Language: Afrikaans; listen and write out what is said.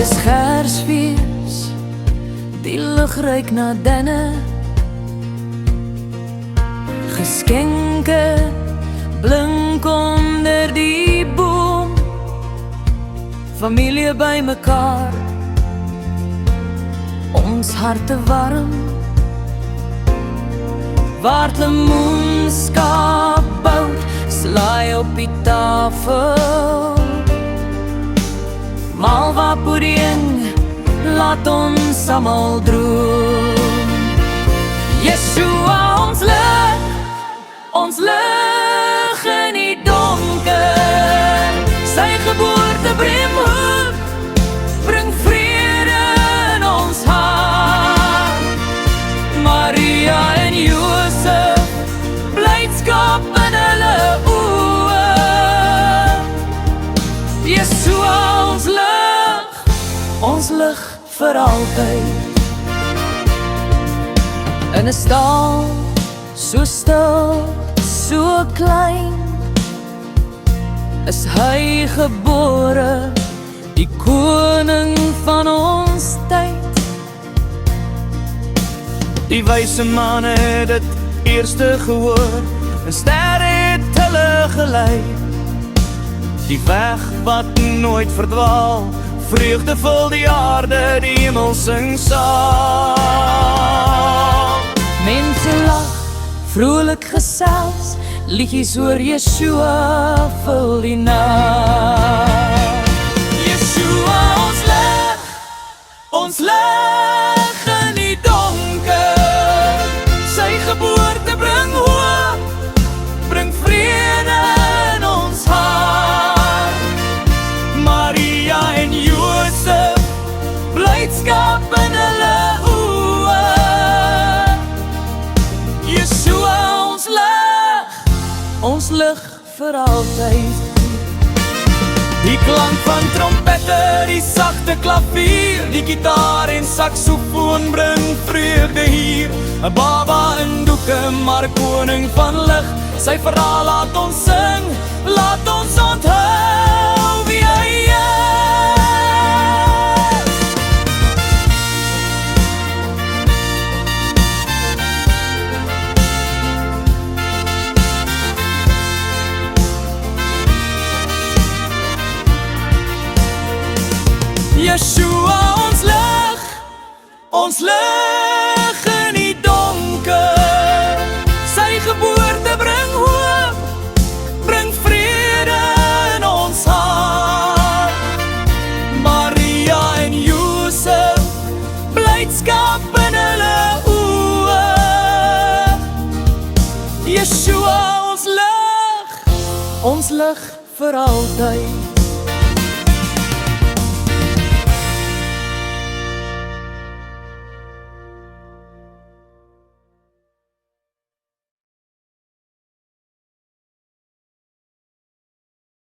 Dis Kersfees, die lug ruik na denne. Geskenke blink onder die boom. Familie by mekaar, ons harte warm. Waard lemoenskap bout, slaai op die tafel. Malva pudding, laat ons almal droom. Yeshua, ons lig in die donker. Sy geboorte bring hoop, bring vrede in ons hart. Maria en Josef, blydskap in hulle oë. Yeshua, ons lig vir altyd. In 'n stal, so stil, so klein, is hy gebore, die koning van ons tyd. Die wyse manne het dit eerste gehoor, 'n ster het hulle gelei. Die weg wat nooit verdwaal, vreugde vul die aarde, die hemel sing saam. Mense lag, vrolik gesels, liedjies oor Yeshua vul die nag. Yeshua, ons lig in die donker. Sy geboorte bring hoop, bring vrede in ons hart. Maria en Josef, blydskap in hulle oë. Yeshua, ons lig vir altyd. Die klank van trompette, die sagte klavier, die gitaar en saksofoon bring vreugde hier. 'n baba in doeke, maar koning van lig. Sy verhaal laat ons sing, laat ons onthou wie hy is. Yeshua, ons lig in die donker. Sy geboorte bring hoop, bring vrede in ons hart. Maria en Josef, blydskap in hulle oë. Yeshua, ons lig vir altyd.